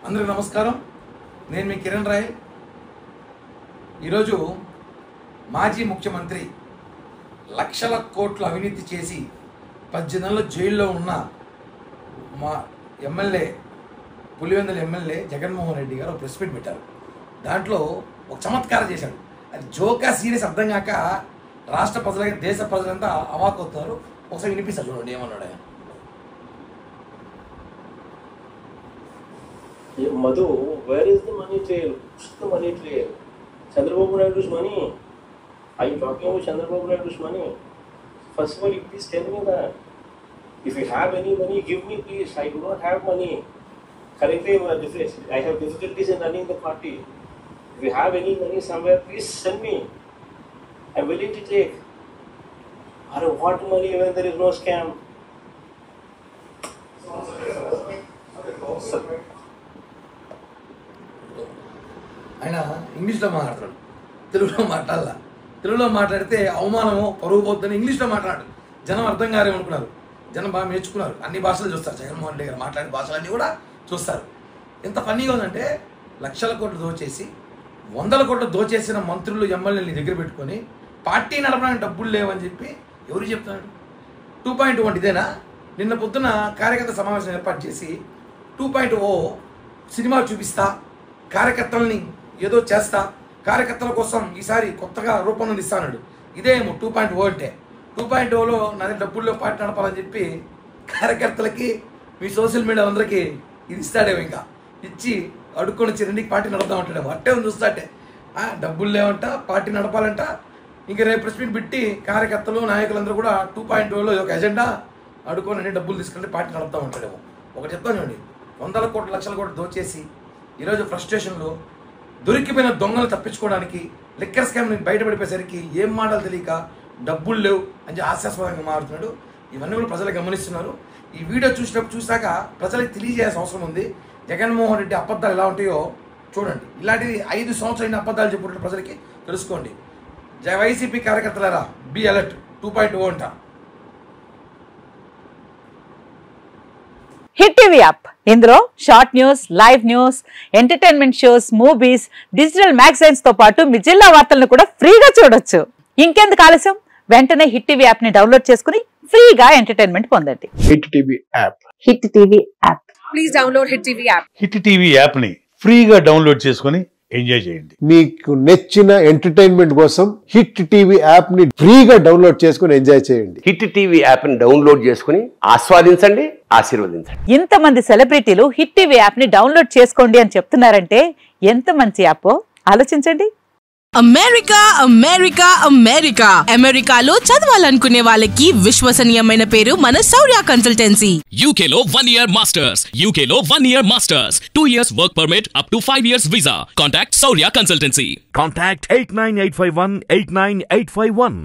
అందరికీ నమస్కారం. నేను మీ కిరణ్ రాయ్. ఈరోజు మాజీ ముఖ్యమంత్రి లక్షల కోట్ల అవినీతి చేసి 18 నెలలు జైల్లో ఉన్న మా ఎమ్మెల్యే పులివెందుల ఎమ్మెల్యే జగన్మోహన్ రెడ్డి గారు ప్రెస్ మీట్ పెట్టారు. దాంట్లో ఒక చమత్కారం చేశాడు. అది జోకా సీరియస్ అర్థం కాక రాష్ట్ర ప్రజలకి దేశ ప్రజలంతా అవాకవుతున్నారు. ఒకసారి వినిపిస్తారు చూడండి ఏమన్నాడు ఆయన. Madhu, where is the money trail? What's the money trail? Chandrababu Naidu's money. Are you talking about Chandrababu Naidu's money? First of all, you please tell me that. If you have any money, give me please. I do not have money. Currently, I have difficulties in running the party. If you have any money somewhere, please send me. I'm willing to take. Or what money when there is no scam? ఆయన ఇంగ్లీష్లో మాట్లాడతాడు, తెలుగులో మాట్లాడాల. తెలుగులో మాట్లాడితే అవమానమో పరుగు పోతుందని ఇంగ్లీష్లో మాట్లాడు. జనం అర్థం కారేమనుకున్నారు. జనం బాగా నేర్చుకున్నారు. అన్ని భాషలు చూస్తారు. జగన్మోహన్ రెడ్డి గారు మాట్లాడే భాషలన్నీ కూడా చూస్తారు. ఎంత ఫన్నీగా ఉందంటే లక్షల కోట్లు దోచేసి 100 కోట్లు దోచేసిన మంత్రులు ఎమ్మెల్యేని దగ్గర పెట్టుకొని పార్టీ నడపడానికి డబ్బులు లేవని చెప్పి ఎవరు చెప్తున్నాడు? 2.1 ఇదేనా? నిన్న పొద్దున కార్యకర్త సమావేశం ఏర్పాటు చేసి 2.0 సినిమా చూపిస్తా, కార్యకర్తల్ని ఏదో చేస్తా, కార్యకర్తల కోసం ఈసారి కొత్తగా రూపొందని ఇస్తాడు. ఇదేమో 2.0 అంటే. 2.0లో నా దగ్గర డబ్బుల్లో పార్టీ నడపాలని చెప్పి కార్యకర్తలకి మీ సోషల్ మీడియా అందరికీ ఇది ఇస్తాడేమో. ఇంకా ఇచ్చి అడుక్కొని వచ్చి రెండుకి పార్టీ నడుపుతా ఉంటాడేమో. అట్టే ఉంది చూస్తాటే. డబ్బులు లేవంట, పార్టీ నడపాలంట. ఇంకా రేపు ప్రెస్ మీట్ పెట్టి కార్యకర్తలు నాయకులందరూ కూడా 2.0లో ఒక ఎజెండా అడుక్కొని అన్ని డబ్బులు తీసుకుంటే పార్టీ నడుపుతూ ఉంటాడేమో. ఒకటి చెప్తాను చూడండి, 100 కోట్లు లక్షల కోట్లు దోచేసి ఈరోజు ఫ్రస్ట్రేషన్లో దొరికిపోయిన దొంగలు తప్పించుకోవడానికి లిక్కర్ స్కామ్ బయటపడిపోయేసరికి ఏం మాటలు తెలియక డబ్బులు లేవు అని హాస్యాస్పదంగా మారుతున్నాడు. ఇవన్నీ కూడా ప్రజలు గమనిస్తున్నారు. ఈ వీడియో చూసాక ప్రజలకు తెలియజేయాల్సిన అవసరం ఉంది. జగన్మోహన్ రెడ్డి అబద్ధాలు ఎలా ఉంటాయో చూడండి. ఇలాంటిది 5 సంవత్సరాల అబద్ధాలు చెప్పుకుంటే ప్రజలకి తెలుసుకోండి. YCP కార్యకర్తలారా, be alert. 2.0 అంట. హిట్ టీవీ యాప్, ఇందులో short news, live news, entertainment shows, movies, digital magazines తో పాటు మీ జిల్లా వార్తలను కూడా ఫ్రీగా చూడొచ్చు. ఇంకెందుకు ఆలస్యం? వెంటనే హిట్ టీవీ యాప్ ని డౌన్లోడ్ చేసుకుని ఫ్రీగా ఎంటర్టైన్మెంట్ పొందండి. Hit TV app. Hit TV app. Please download hit TV app. Hit TV app ని ఫ్రీగా డౌన్లోడ్ చేసుకుని ఎంజాయ్ చేయండి. మీకు నచ్చిన ఎంటర్టైన్మెంట్ కోసం హిట్ టీవీ యాప్ ని ఫ్రీగా డౌన్లోడ్ చేసుకుని ఎంజాయ్ చేయండి. హిట్ టీవీ యాప్ ని డౌన్లోడ్ చేసుకుని ఆస్వాదించండి, ఆశీర్వదించండి. ఇంతమంది సెలబ్రిటీలు హిట్ టీవీ యాప్ ని డౌన్లోడ్ చేసుకోండి అని చెప్తున్నారంటే ఎంత మంచి యాప్ ఆలోచించండి. అమెరికా అమెరికా అమెరికా అమెరికాలో చదవాలనుకునే వాళ్ళకి విశ్వసనీయమైన పేరు మన శౌర్య కన్సల్టెన్సీ. UK లో 1 year masters, UK లో 1 year masters, 2 years work permit up to 5 years visa. Contact Saurya Consultancy. Contact 89851 89851.